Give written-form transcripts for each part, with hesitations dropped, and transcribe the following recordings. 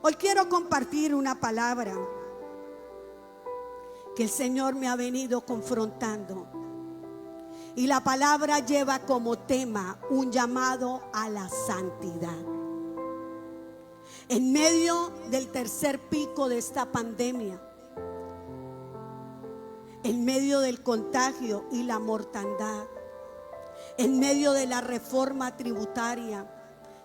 Hoy quiero compartir una palabra que el Señor me ha venido confrontando. Y la palabra lleva como tema un llamado a la santidad. En medio del tercer pico de esta pandemia, en medio del contagio y la mortandad, en medio de la reforma tributaria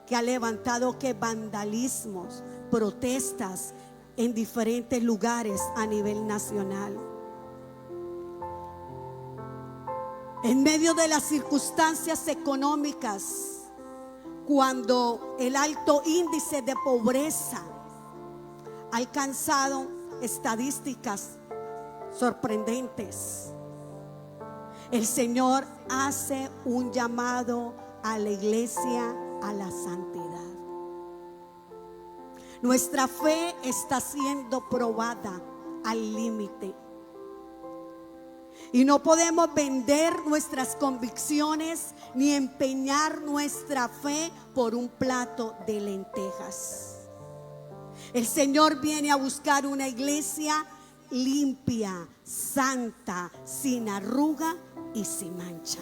que ha levantado vandalismos, protestas en diferentes lugares a nivel nacional. En medio de las circunstancias económicas, cuando el alto índice de pobreza ha alcanzado estadísticas sorprendentes, el Señor hace un llamado a la iglesia a la santidad. Nuestra fe está siendo probada al límite. Y no podemos vender nuestras convicciones ni empeñar nuestra fe por un plato de lentejas. El Señor viene a buscar una iglesia limpia, santa, sin arruga y sin mancha.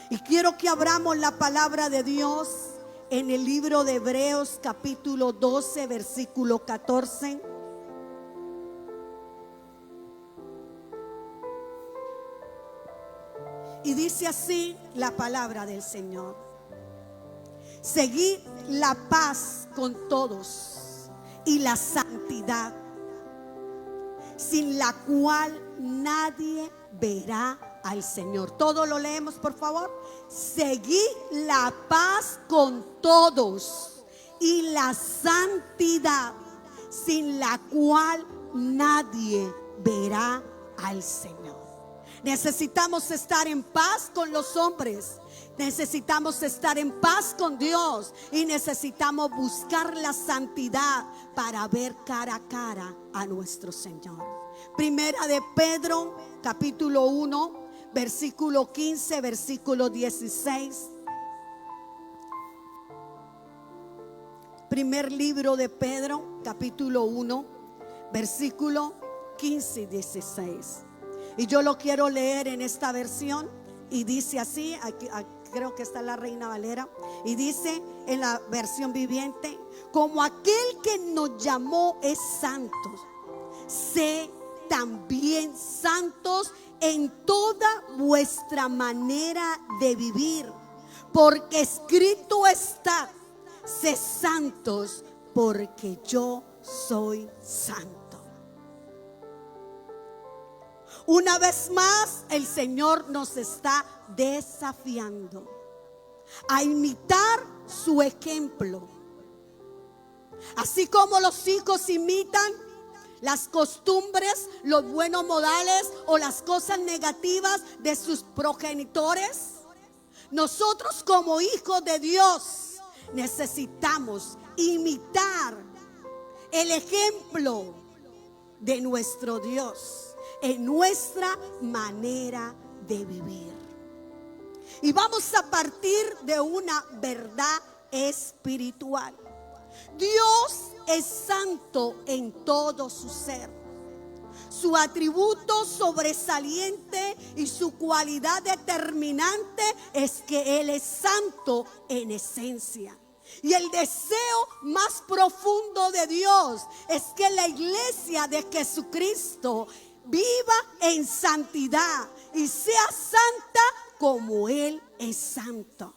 Y quiero que abramos la palabra de Dios en el libro de Hebreos capítulo 12, versículo 14. Y dice así la palabra del Señor: seguid la paz con todos y la santidad, sin la cual nadie verá al Señor. Todo lo leemos, por favor. Seguid la paz con todos y la santidad, sin la cual nadie verá al Señor. Necesitamos estar en paz con los hombres, necesitamos estar en paz con Dios y necesitamos buscar la santidad para ver cara a cara a nuestro Señor. Primera de Pedro, capítulo 1, versículo 15, versículo 16. Primer libro de Pedro, capítulo 1, versículo 15 y 16. Y yo lo quiero leer en esta versión y dice así, aquí, creo que está la Reina Valera, y dice en la versión viviente: como aquel que nos llamó es santo, sé también santos en toda vuestra manera de vivir, porque escrito está: sé santos porque yo soy santo. Una vez más, el Señor nos está desafiando a imitar su ejemplo. Así como los hijos imitan las costumbres, los buenos modales o las cosas negativas de sus progenitores, nosotros como hijos de Dios necesitamos imitar el ejemplo de nuestro Dios en nuestra manera de vivir. Y vamos a partir de una verdad espiritual. Dios es santo en todo su ser. Su atributo sobresaliente y su cualidad determinante es que Él es santo en esencia. Y el deseo más profundo de Dios es que la iglesia de Jesucristo viva en santidad y sea santa como Él es santo.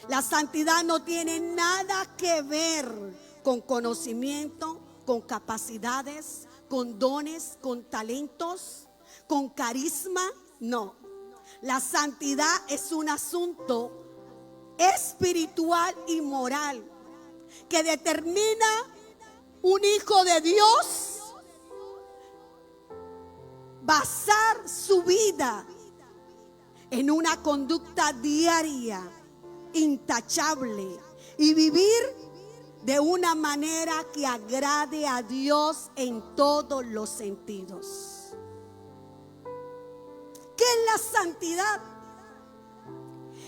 La santidad no tiene nada que ver con conocimiento, con capacidades, con dones, con talentos, con carisma. No, la santidad es un asunto espiritual y moral que determina un hijo de Dios basar su vida en una conducta diaria, intachable, y vivir de una manera que agrade a Dios en todos los sentidos. ¿Qué es la santidad?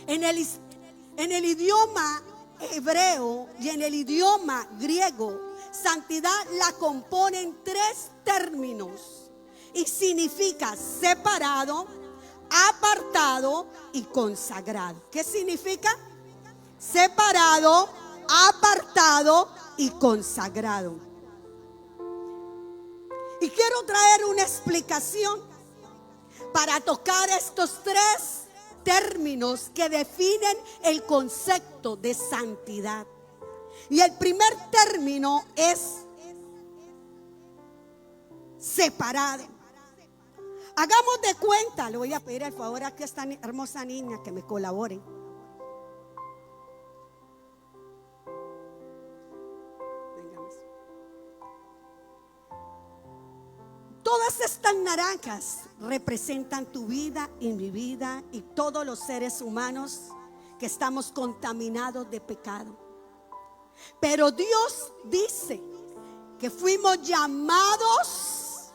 En el idioma hebreo y en el idioma griego, santidad la componen tres términos y significa separado, apartado y consagrado. ¿Qué significa? Separado, apartado y consagrado. Y quiero traer una explicación para tocar estos tres términos que definen el concepto de santidad. Y el primer término es separado. Hagamos de cuenta, le voy a pedir el favor aquí a esta hermosa niña que me colabore. Todas estas naranjas representan tu vida y mi vida y todos los seres humanos que estamos contaminados de pecado. Pero Dios dice que fuimos llamados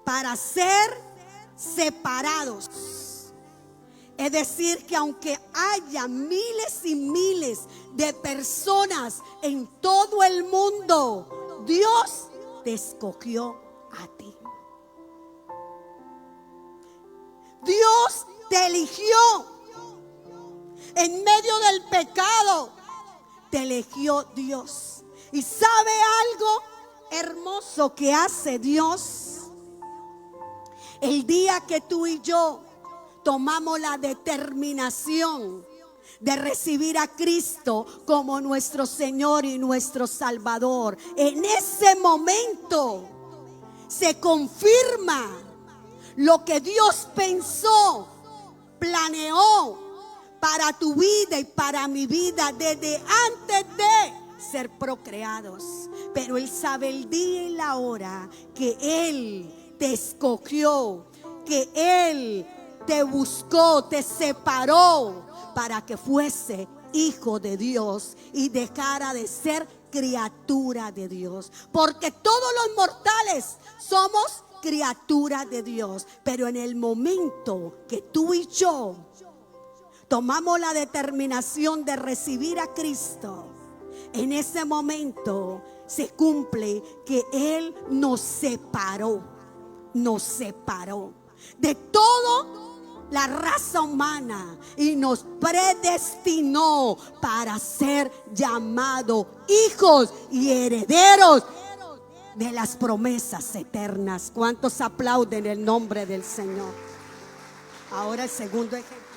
para ser separados. Es decir, que aunque haya miles y miles de personas en todo el mundo, Dios te escogió a ti. Dios te eligió. En medio del pecado te eligió Dios. ¿Y sabe algo hermoso que hace Dios? El día que tú y yo tomamos la determinación de recibir a Cristo como nuestro Señor y nuestro Salvador, en ese momento se confirma lo que Dios pensó, planeó para tu vida y para mi vida desde antes de ser procreados. Pero Él sabe el día y la hora que Él te escogió, que Él te buscó, te separó para que fuese hijo de Dios y dejara de ser criatura de Dios. Porque todos los mortales somos criaturas de Dios. Pero en el momento que tú y yo tomamos la determinación de recibir a Cristo, en ese momento se cumple que Él nos separó de todo la raza humana y nos predestinó para ser llamados hijos y herederos de las promesas eternas. ¿Cuántos aplauden el nombre del Señor? Ahora el segundo ejemplo.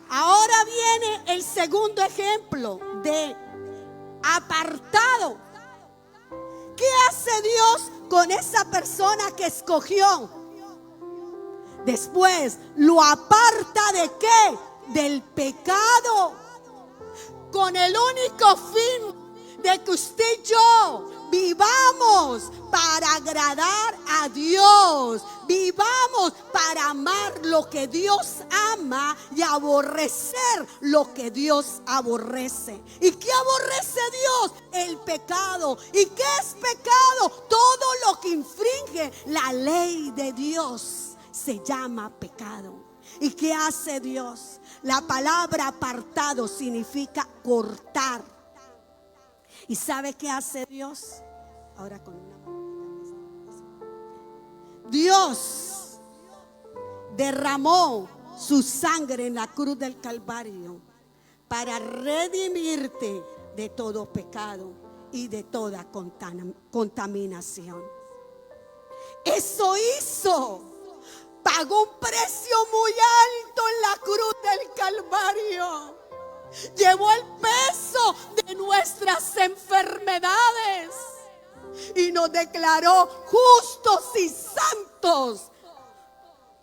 Ahora viene el segundo ejemplo de apartado. ¿Qué hace Dios con esa persona que escogió? Después lo aparta ¿de qué? Del pecado. Con el único fin de que usted y yo vivamos para agradar a Dios. Vivamos para amar lo que Dios ama y aborrecer lo que Dios aborrece. ¿Y qué aborrece Dios? El pecado. ¿Y qué es pecado? Todo lo que infringe la ley de Dios se llama pecado. ¿Y qué hace Dios? La palabra apartado significa cortar. ¿Y sabe qué hace Dios? Ahora con una mano. Dios derramó su sangre en la cruz del Calvario para redimirte de todo pecado y de toda contaminación. Eso hizo. Pagó un precio muy alto en la cruz del Calvario. Llevó el peso de nuestras enfermedades y nos declaró justos y santos,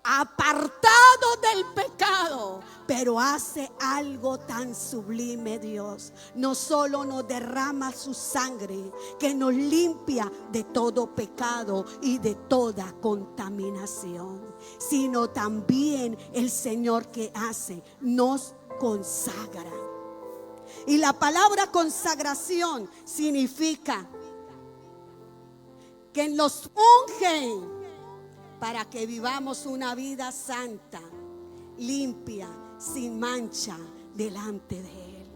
apartados del pecado. Pero hace algo tan sublime Dios. No solo nos derrama su sangre que nos limpia de todo pecado y de toda contaminación, sino también el Señor que hace nos consagra. Y la palabra consagración significa que nos ungen para que vivamos una vida santa, limpia, sin mancha delante de Él.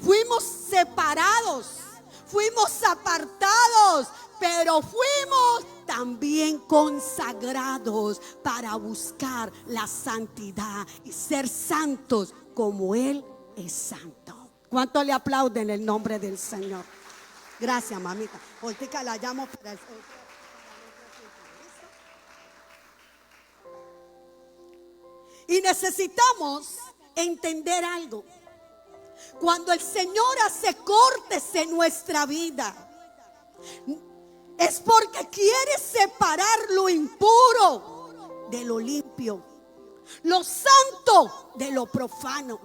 Fuimos separados, fuimos apartados, pero fuimos también consagrados para buscar la santidad y ser santos como Él es santo. ¿Cuánto le aplauden el nombre del Señor? Gracias, mamita. Ahorita la llamo para el... Y necesitamos entender algo. Cuando el Señor hace cortes en nuestra vida, es porque quiere separar lo impuro de lo limpio, lo santo de lo profano,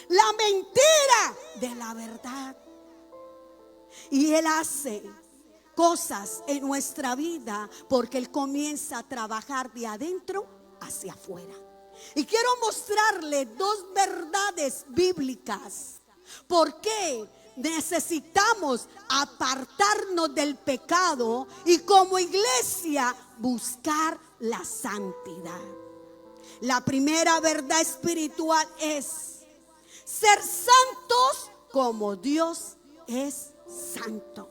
la mentira de la verdad. Y Él hace cosas en nuestra vida porque Él comienza a trabajar de adentro hacia afuera. Y quiero mostrarle dos verdades bíblicas. ¿Por qué necesitamos apartarnos del pecado y como iglesia buscar la santidad? La primera verdad espiritual es ser santos como Dios es santo.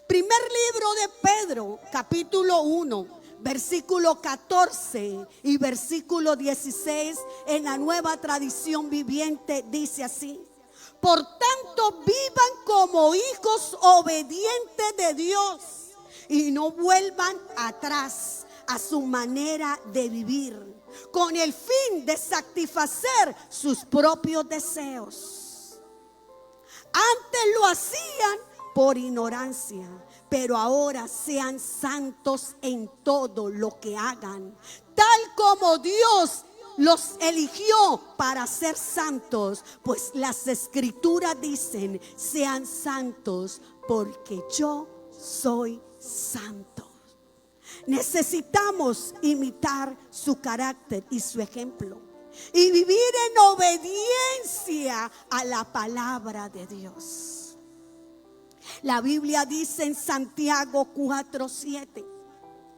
Primer libro de Pedro, capítulo 1, versículo 14 y versículo 16 en la Nueva Tradición Viviente dice así: por tanto vivan como hijos obedientes de Dios y no vuelvan atrás a su manera de vivir con el fin de satisfacer sus propios deseos. Antes lo hacían por ignorancia, pero ahora sean santos en todo lo que hagan, tal como Dios los eligió para ser santos, pues las escrituras dicen: sean santos porque yo soy santo. Necesitamos imitar su carácter y su ejemplo y vivir en obediencia a la palabra de Dios. La Biblia dice en Santiago 4:7,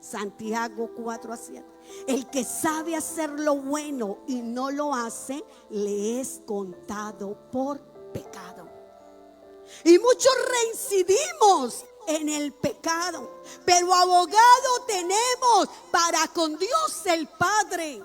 Santiago 4:7, el que sabe hacer lo bueno y no lo hace, le es contado por pecado. Y muchos reincidimos en el pecado, pero abogado tenemos para con Dios el Padre,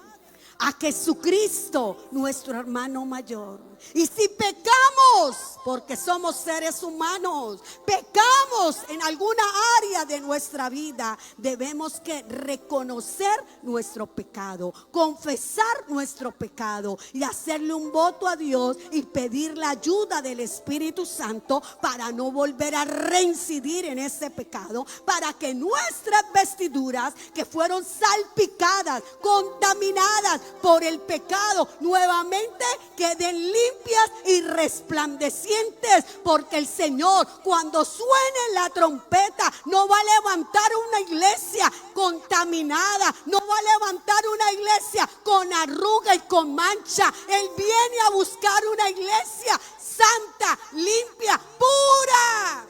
a Jesucristo, nuestro hermano mayor. Y si pecamos, porque somos seres humanos, pecamos en alguna área de nuestra vida, debemos que reconocer nuestro pecado, confesar nuestro pecado y hacerle un voto a Dios y pedir la ayuda del Espíritu Santo para no volver a reincidir en ese pecado, para que nuestras vestiduras que fueron salpicadas, contaminadas por el pecado, nuevamente queden limpias y resplandecientes, porque el Señor, cuando suene la trompeta, no va a levantar una iglesia contaminada, no va a levantar una iglesia con arruga y con mancha. Él viene a buscar una iglesia santa, limpia, pura.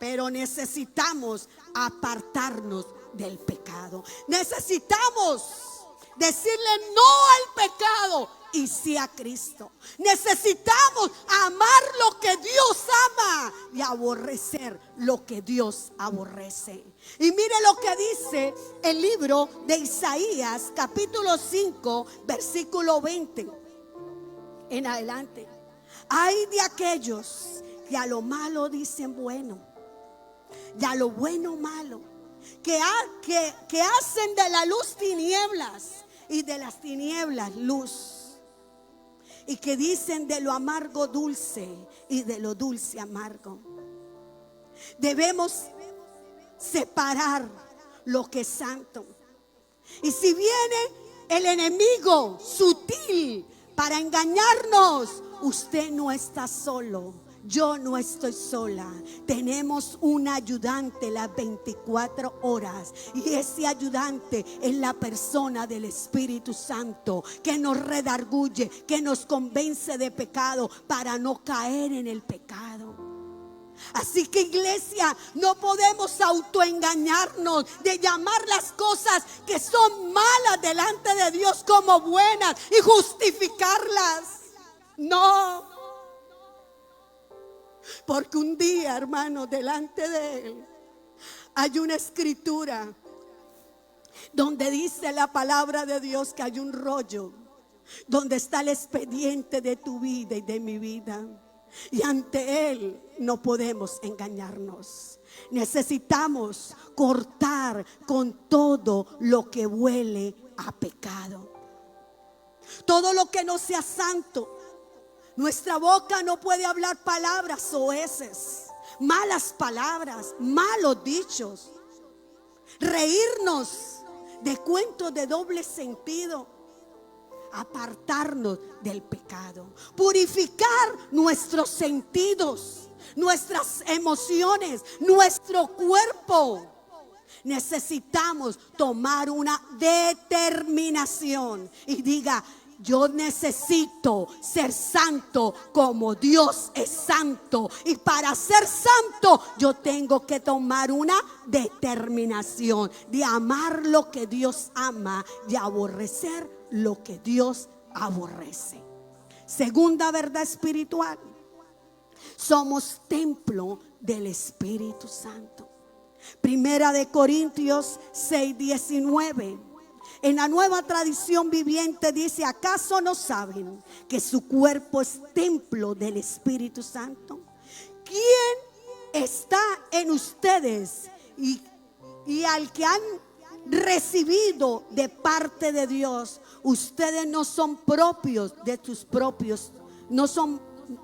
Pero necesitamos apartarnos del pecado. Necesitamos decirle no al pecado y sí a Cristo. Necesitamos amar lo que Dios ama y aborrecer lo que Dios aborrece. Y mire lo que dice el libro de Isaías, capítulo 5, versículo 20 en adelante. Hay de aquellos que a lo malo dicen bueno y a lo bueno malo, que hacen de la luz tinieblas y de las tinieblas luz, y que dicen de lo amargo dulce y de lo dulce amargo. Debemos separar lo que es santo. Y si viene el enemigo sutil para engañarnos, usted no está solo. Yo no estoy sola. Tenemos un ayudante las 24 horas. Y ese ayudante es la persona del Espíritu Santo, que nos redarguye, que nos convence de pecado para no caer en el pecado. Así que, iglesia, no podemos autoengañarnos de llamar las cosas que son malas delante de Dios como buenas y justificarlas. No. Porque un día, hermano, delante de Él hay una escritura donde dice la palabra de Dios que hay un rollo donde está el expediente de tu vida y de mi vida. Y ante Él no podemos engañarnos. Necesitamos cortar con todo lo que huele a pecado. Todo lo que no sea santo. Nuestra boca no puede hablar palabras soeces, malas palabras, malos dichos. Reírnos de cuentos de doble sentido. Apartarnos del pecado, purificar nuestros sentidos, nuestras emociones, nuestro cuerpo. Necesitamos tomar una determinación y diga: yo necesito ser santo como Dios es santo. Y para ser santo yo tengo que tomar una determinación de amar lo que Dios ama y aborrecer lo que Dios aborrece. Segunda verdad espiritual: somos templo del Espíritu Santo. Primera de Corintios 6:19. En la Nueva Tradición Viviente dice: ¿acaso no saben que su cuerpo es templo del Espíritu Santo? ¿Quién está en ustedes y al que han recibido de parte de Dios? Ustedes no son propios de sus propios,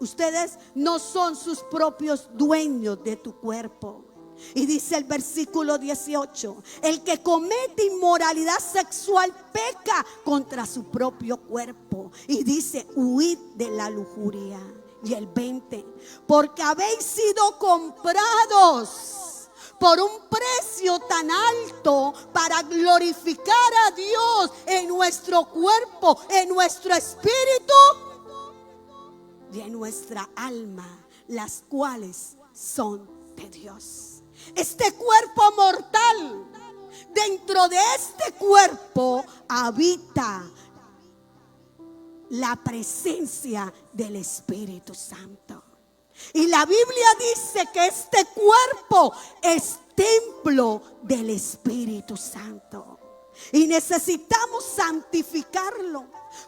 ustedes no son sus propios dueños de tu cuerpo. Y dice el versículo 18: el que comete inmoralidad sexual peca contra su propio cuerpo. Y dice: huid de la lujuria. Y el 20: porque habéis sido comprados por un precio tan alto para glorificar a Dios en nuestro cuerpo, en nuestro espíritu y en nuestra alma, las cuales son de Dios. Este cuerpo mortal, dentro de este cuerpo habita la presencia del Espíritu Santo. Y la Biblia dice que este cuerpo es templo del Espíritu Santo. Y necesitamos santificarlo.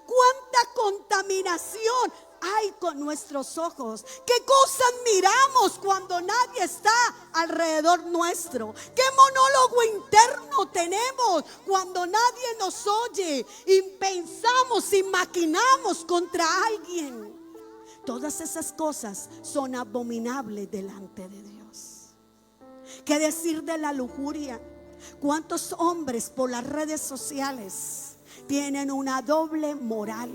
¿Cuánta contaminación hay con nuestros ojos? ¿Qué cosas miramos cuando nadie está alrededor nuestro? ¿Qué monólogo interno tenemos cuando nadie nos oye y pensamos y maquinamos contra alguien? Todas esas cosas son abominables delante de Dios. ¿Qué decir de la lujuria? ¿Cuántos hombres por las redes sociales tienen una doble moral?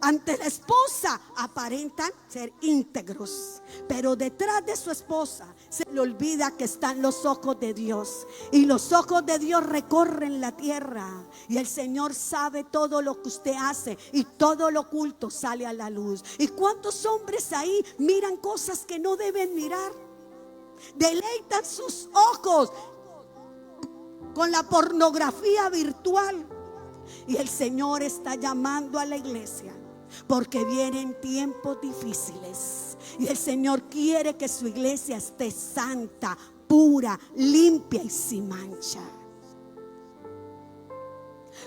Ante la esposa aparentan ser íntegros, pero detrás de su esposa se le olvida que están los ojos de Dios. Y los ojos de Dios recorren la tierra. Y el Señor sabe todo lo que usted hace, y todo lo oculto sale a la luz. ¿Y cuántos hombres ahí miran cosas que no deben mirar? Deleitan sus ojos con la pornografía virtual. Y el Señor está llamando a la iglesia, porque vienen tiempos difíciles. Y el Señor quiere que su iglesia esté santa, pura, limpia y sin mancha.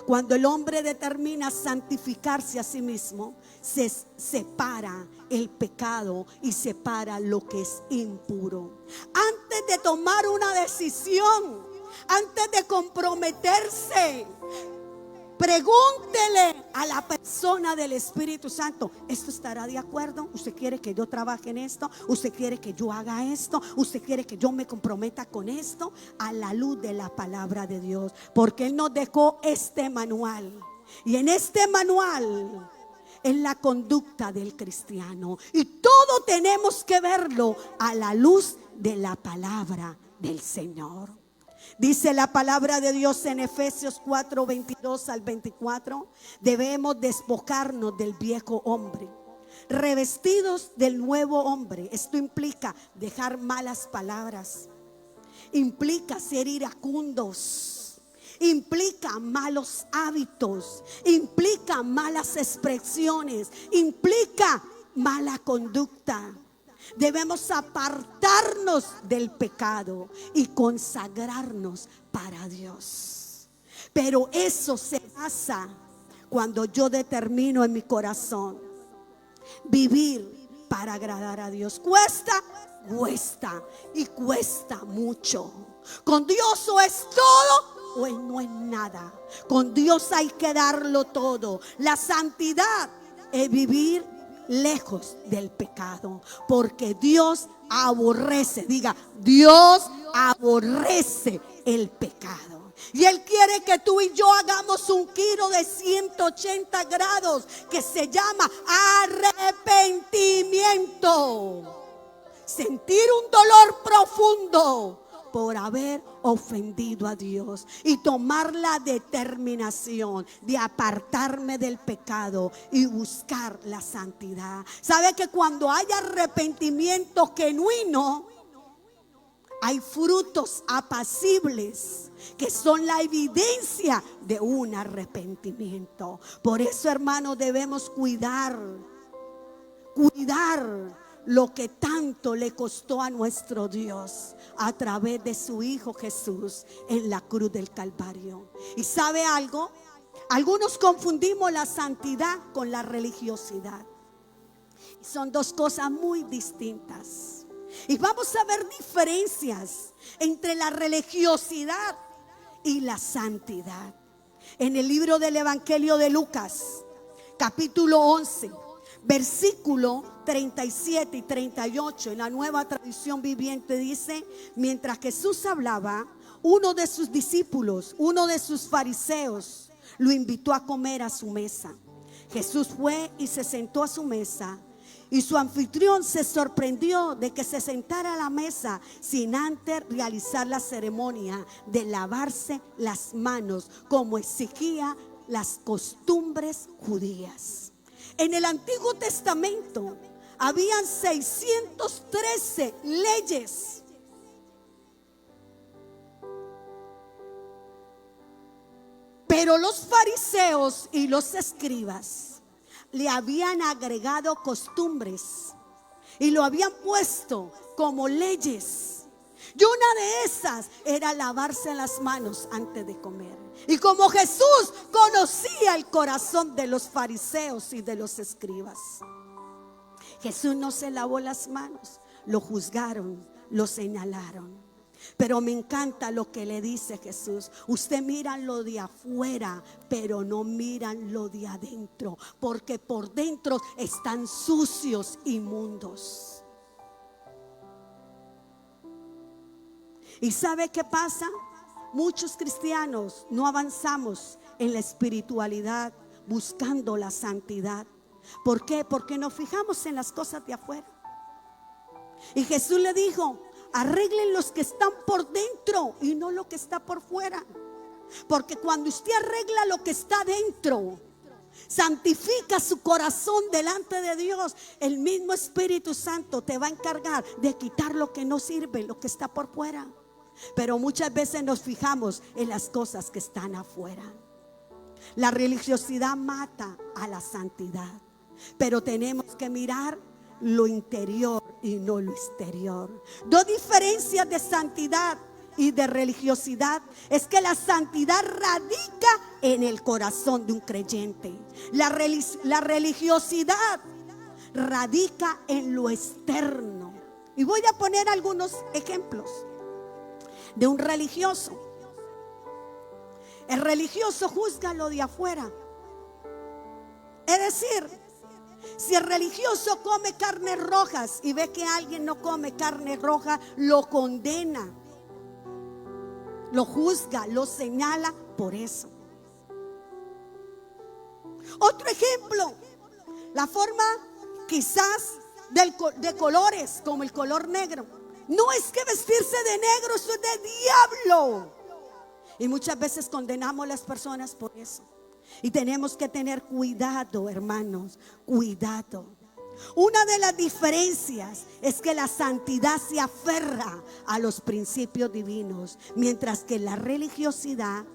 Cuando el hombre determina santificarse a sí mismo, se separa el pecado y separa lo que es impuro. Antes de tomar una decisión, antes de comprometerse, pregúntele a la persona del Espíritu Santo: ¿esto estará de acuerdo? ¿Usted quiere que yo trabaje en esto? ¿Usted quiere que yo haga esto? ¿Usted quiere que yo me comprometa con esto? A la luz de la palabra de Dios, porque Él nos dejó este manual. Y en este manual es la conducta del cristiano, y todo tenemos que verlo a la luz de la palabra del Señor. Dice la palabra de Dios en Efesios 4:22 al 24: debemos despojarnos del viejo hombre, revestidos del nuevo hombre. Esto implica dejar malas palabras, implica ser iracundos, implica malos hábitos, implica malas expresiones, implica mala conducta. Debemos apartarnos del pecado y consagrarnos para Dios. Pero eso se basa cuando yo determino en mi corazón vivir para agradar a Dios. Cuesta y cuesta mucho. Con Dios o es todo o no es nada. Con Dios hay que darlo todo. La santidad es vivir lejos del pecado, porque Dios aborrece, diga, Dios aborrece el pecado. Y Él quiere que tú y yo hagamos un giro de 180 grados que se llama arrepentimiento. Sentir un dolor profundo por haber ofendido a Dios y tomar la determinación de apartarme del pecado y buscar la santidad. ¿Sabe que cuando hay arrepentimiento genuino, hay frutos apacibles que son la evidencia de un arrepentimiento? Por eso, hermanos, debemos cuidar lo que tanto le costó a nuestro Dios a través de su Hijo Jesús en la cruz del Calvario. ¿Y sabe algo? Algunos confundimos la santidad con la religiosidad. Son dos cosas muy distintas. Y vamos a ver diferencias entre la religiosidad y la santidad. En el libro del Evangelio de Lucas, capítulo 11, versículo 37 y 38, en la Nueva Traducción Viviente dice: mientras Jesús hablaba, uno de sus discípulos, uno de sus fariseos, lo invitó a comer a su mesa. Jesús fue y se sentó a su mesa, y su anfitrión se sorprendió de que se sentara a la mesa sin antes realizar la ceremonia de lavarse las manos, como exigía las costumbres judías. En el Antiguo Testamento habían 613 leyes. Pero los fariseos y los escribas le habían agregado costumbres y lo habían puesto como leyes. Y una de esas era lavarse las manos antes de comer. Y como Jesús conocía el corazón de los fariseos y de los escribas, Jesús no se lavó las manos, lo juzgaron, lo señalaron. Pero me encanta lo que le dice Jesús: usted miran lo de afuera, pero no miran lo de adentro, porque por dentro están sucios, inmundos. ¿Y sabe qué pasa? Muchos cristianos no avanzamos en la espiritualidad buscando la santidad. ¿Por qué? Porque nos fijamos en las cosas de afuera. Y Jesús le dijo: arreglen los que están por dentro y no lo que está por fuera. Porque cuando usted arregla lo que está dentro, santifica su corazón delante de Dios, el mismo Espíritu Santo te va a encargar de quitar lo que no sirve, lo que está por fuera. Pero muchas veces nos fijamos en las cosas que están afuera. La religiosidad mata a la santidad, pero tenemos que mirar lo interior y no lo exterior. Dos diferencias de santidad y de religiosidad es que la santidad radica en el corazón de un creyente. La religiosidad radica en lo externo. Y voy a poner algunos ejemplos de un religioso. El religioso juzga lo de afuera. Es decir, si el religioso come carnes rojas y ve que alguien no come carne roja, lo condena, lo juzga, lo señala por eso. Otro ejemplo, la forma quizás de colores, como el color negro. No es que vestirse de negro, eso es de diablo. Y muchas veces condenamos a las personas por eso. Y tenemos que tener cuidado, hermanos, cuidado. Una de las diferencias es que la santidad se aferra a los principios divinos, mientras que la religiosidad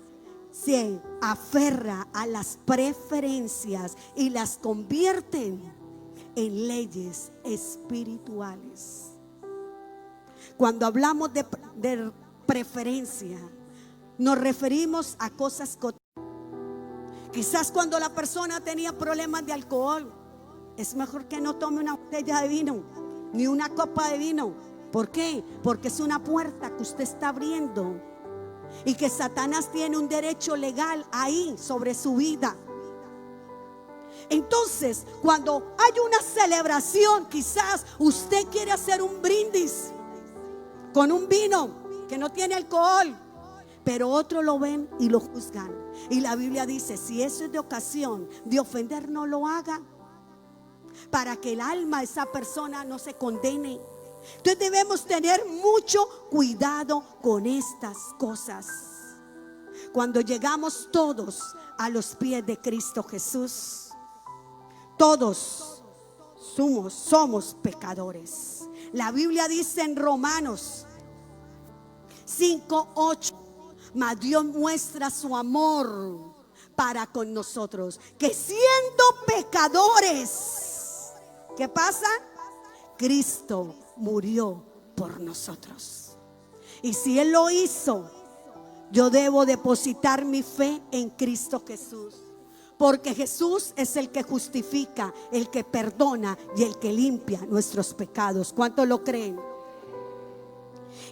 se aferra a las preferencias y las convierten en leyes espirituales. Cuando hablamos de preferencia, nos referimos a cosas cotidianas. Quizás cuando la persona tenía problemas de alcohol, es mejor que no tome una botella de vino, ni una copa de vino. ¿Por qué? Porque es una puerta que usted está abriendo y que Satanás tiene un derecho legal ahí sobre su vida. Entonces, cuando hay una celebración, quizás usted quiere hacer un brindis con un vino que no tiene alcohol, pero otros lo ven y lo juzgan. Y la Biblia dice, si eso es de ocasión de ofender, no lo haga, para que el alma de esa persona no se condene. Entonces debemos tener mucho cuidado con estas cosas. Cuando llegamos todos a los pies de Cristo Jesús, todos somos pecadores. La Biblia dice en Romanos 5:8, mas Dios muestra su amor para con nosotros, que siendo pecadores, ¿qué pasa? Cristo murió por nosotros. Y si Él lo hizo, yo debo depositar mi fe en Cristo Jesús, porque Jesús es el que justifica, el que perdona y el que limpia nuestros pecados. ¿Cuántos lo creen?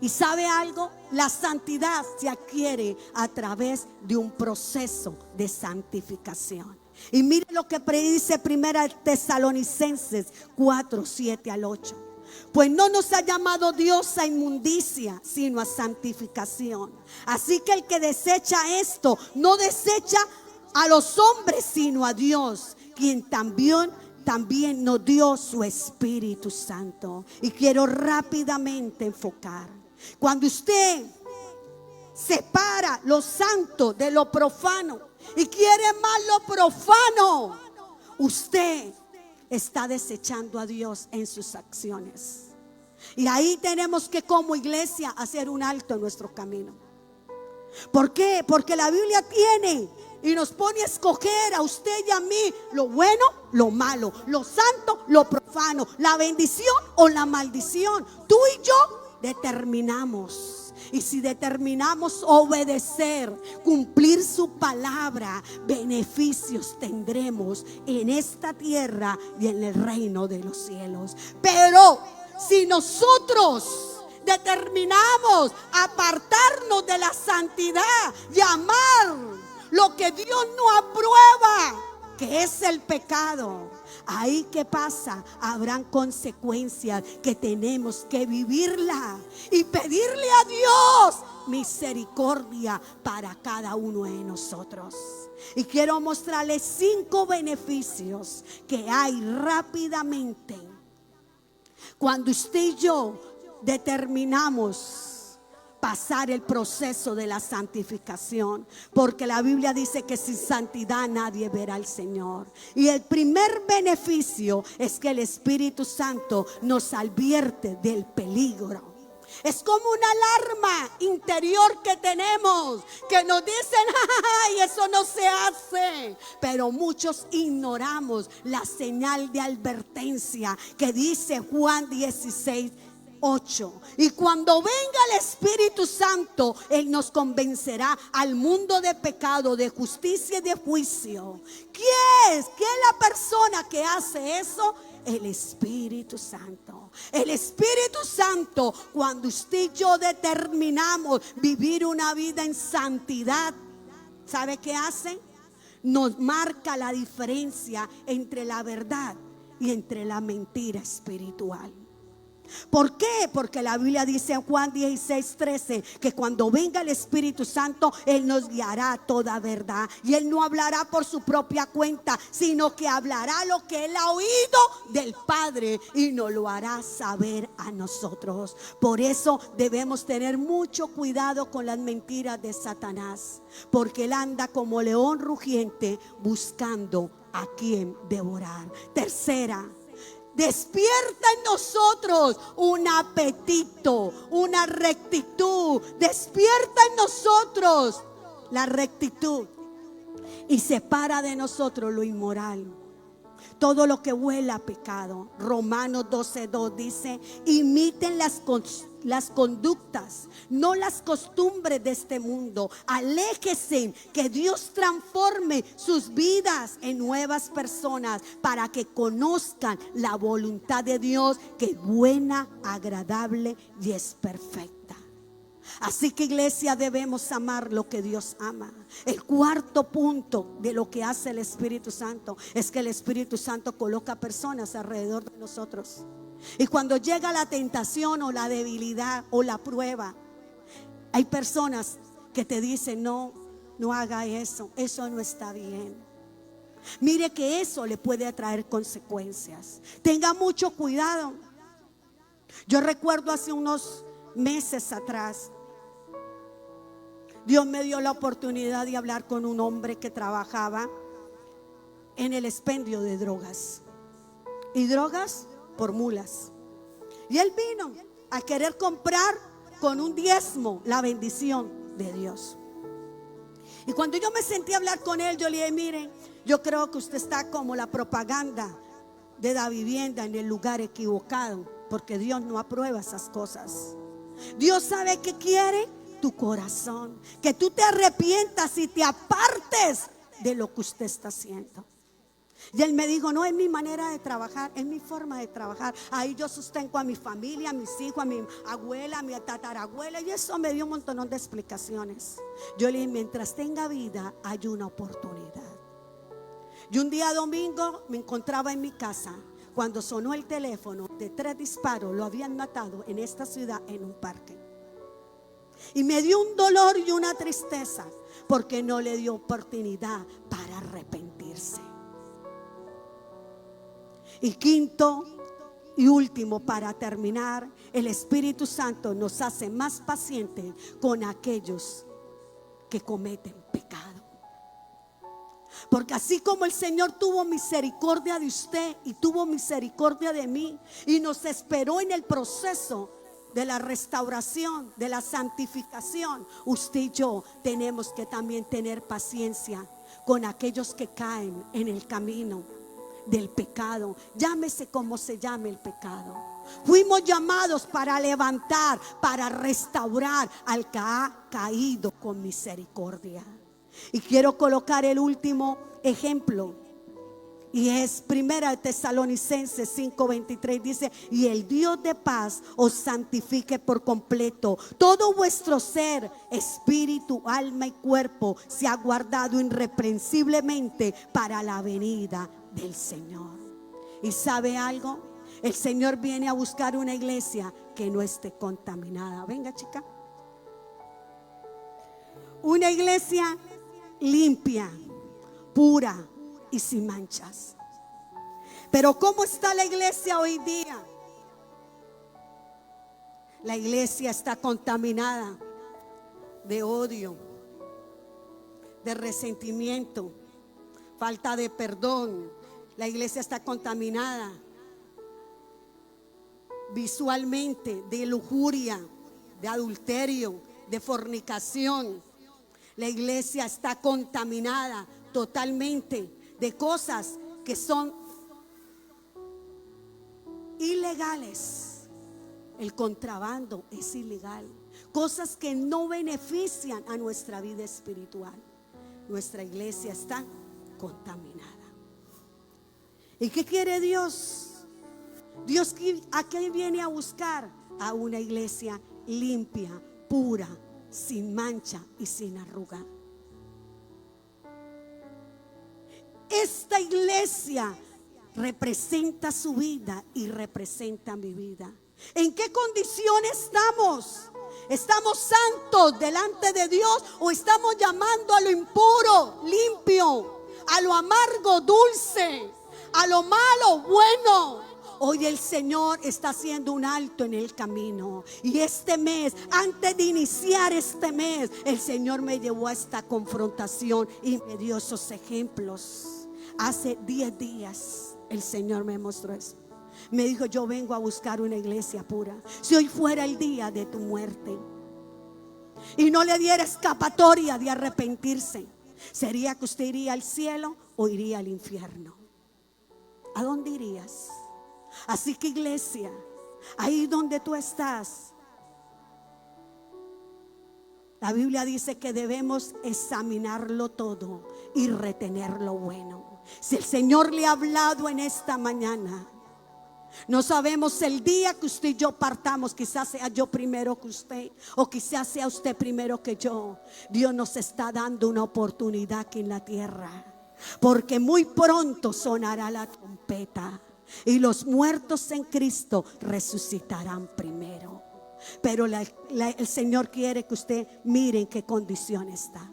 Y ¿sabe algo? La santidad se adquiere a través de un proceso de santificación. Y mire lo que predice 1 Tesalonicenses 4:7-8. Pues no nos ha llamado Dios a inmundicia, sino a santificación. Así que el que desecha esto, no desecha a los hombres, sino a Dios, quien también nos dio su Espíritu Santo. Y quiero rápidamente enfocar. Cuando usted separa lo santo de lo profano y quiere más lo profano, usted está desechando a Dios en sus acciones. Y ahí tenemos que, como iglesia, hacer un alto en nuestro camino. ¿Por qué? Porque la Biblia tiene y nos pone a escoger a usted y a mí lo bueno, lo malo, lo santo, lo profano, la bendición o la maldición. Tú y yo determinamos. Y si determinamos obedecer, cumplir su palabra, beneficios tendremos en esta tierra y en el reino de los cielos. Pero si nosotros determinamos apartarnos de la santidad y amar lo que Dios no aprueba, que es el pecado, ahí ¿qué pasa? Habrán consecuencias que tenemos que vivirla y pedirle a Dios misericordia para cada uno de nosotros. Y quiero mostrarles 5 beneficios que hay rápidamente cuando usted y yo determinamos pasar el proceso de la santificación, porque la Biblia dice que sin santidad nadie verá al Señor. Y el primer beneficio es que el Espíritu Santo nos advierte del peligro. Es como una alarma interior que tenemos, que nos dicen, ay, eso no se hace. Pero muchos ignoramos la señal de advertencia que dice Juan 16:8. Y cuando venga el Espíritu Santo, Él nos convencerá al mundo de pecado, de justicia y de juicio. ¿Quién es? ¿Quién es la persona que hace eso? El Espíritu Santo. El Espíritu Santo, cuando usted y yo determinamos vivir una vida en santidad, ¿sabe qué hace? Nos marca la diferencia entre la verdad y entre la mentira espiritual. ¿Por qué? Porque la Biblia dice en Juan 16:13 que cuando venga el Espíritu Santo, Él nos guiará a toda verdad. Y Él no hablará por su propia cuenta, sino que hablará lo que Él ha oído del Padre y nos lo hará saber a nosotros. Por eso debemos tener mucho cuidado con las mentiras de Satanás, porque Él anda como león rugiente buscando a quien devorar. Tercera, Despierta en nosotros un apetito, una rectitud. Despierta en nosotros la rectitud y separa de nosotros lo inmoral, todo lo que huele a pecado. Romanos 12:2 dice: imiten las conductas, no las costumbres de este mundo. Aléjense, que Dios transforme sus vidas en nuevas personas, para que conozcan la voluntad de Dios, que es buena, agradable y es perfecta. Así que, iglesia, debemos amar lo que Dios ama. El cuarto punto de lo que hace el Espíritu Santo es que el Espíritu Santo coloca personas alrededor de nosotros. Y cuando llega la tentación o la debilidad o la prueba, hay personas que te dicen: no haga eso, eso no está bien. Mire que eso le puede traer consecuencias. Tenga mucho cuidado. Yo recuerdo hace unos meses atrás, Dios me dio la oportunidad de hablar con un hombre que trabajaba en el expendio de drogas, y drogas por mulas. Y él vino a querer comprar con un diezmo la bendición de Dios. Y cuando yo me sentí a hablar con él, yo le dije: mire, yo creo que usted está como la propaganda de la vivienda en el lugar equivocado, porque Dios no aprueba esas cosas. Dios sabe que quiere tu corazón, que tú te arrepientas y te apartes de lo que usted está haciendo. Y él me dijo: no es mi manera de trabajar, es mi forma de trabajar. Ahí yo sostengo a mi familia, a mis hijos, a mi abuela, a mi tatarabuela. Y eso me dio un montón de explicaciones. Yo le dije: mientras tenga vida hay una oportunidad. Y un día domingo me encontraba en mi casa cuando sonó el teléfono de 3 disparos. Lo habían matado en esta ciudad, en un parque. Y me dio un dolor y una tristeza, porque no le dio oportunidad para arrepentirse. Y quinto y último, para terminar, el Espíritu Santo nos hace más pacientes con aquellos que cometen pecado. Porque así como el Señor tuvo misericordia de usted y tuvo misericordia de mí, y nos esperó en el proceso de la restauración, de la santificación, usted y yo tenemos que también tener paciencia con aquellos que caen en el camino del pecado. Llámese como se llame el pecado. Fuimos llamados para levantar, para restaurar al que ha caído con misericordia. Y quiero colocar el último ejemplo, y es 1 Tesalonicenses 5:23. Dice: y el Dios de paz os santifique por completo. Todo vuestro ser, espíritu, alma y cuerpo sea guardado irreprensiblemente para la venida del Señor. ¿Y sabe algo? El Señor viene a buscar una iglesia que no esté contaminada. Venga, chica. Una iglesia limpia, pura y sin manchas. Pero ¿cómo está la iglesia hoy día? La iglesia está contaminada de odio, de resentimiento, falta de perdón. La iglesia está contaminada visualmente de lujuria, de adulterio, de fornicación. La iglesia está contaminada totalmente de cosas que son ilegales. El contrabando es ilegal. Cosas que no benefician a nuestra vida espiritual. Nuestra iglesia está contaminada. ¿Y qué quiere Dios? Dios, ¿a qué viene a buscar? A una iglesia limpia, pura, sin mancha y sin arruga. Esta iglesia representa su vida y representa mi vida. ¿En qué condición estamos? ¿Estamos santos delante de Dios o estamos llamando a lo impuro, limpio, a lo amargo, dulce, a lo malo, bueno? Hoy el Señor está haciendo un alto en el camino. Y este mes, antes de iniciar este mes, el Señor me llevó a esta confrontación y me dio esos ejemplos. Hace 10 días el Señor me mostró eso. Me dijo: yo vengo a buscar una iglesia pura. Si hoy fuera el día de tu muerte y no le diera escapatoria de arrepentirse, ¿sería que usted iría al cielo o iría al infierno? ¿A dónde irías? Así que, iglesia, ahí donde tú estás, la Biblia dice que debemos examinarlo todo y retener lo bueno. Si el Señor le ha hablado en esta mañana, no sabemos el día que usted y yo partamos. Quizás sea yo primero que usted, o quizás sea usted primero que yo. Dios nos está dando una oportunidad aquí en la tierra, porque muy pronto sonará la trompeta y los muertos en Cristo resucitarán primero. Pero el Señor quiere que usted mire en qué condición está.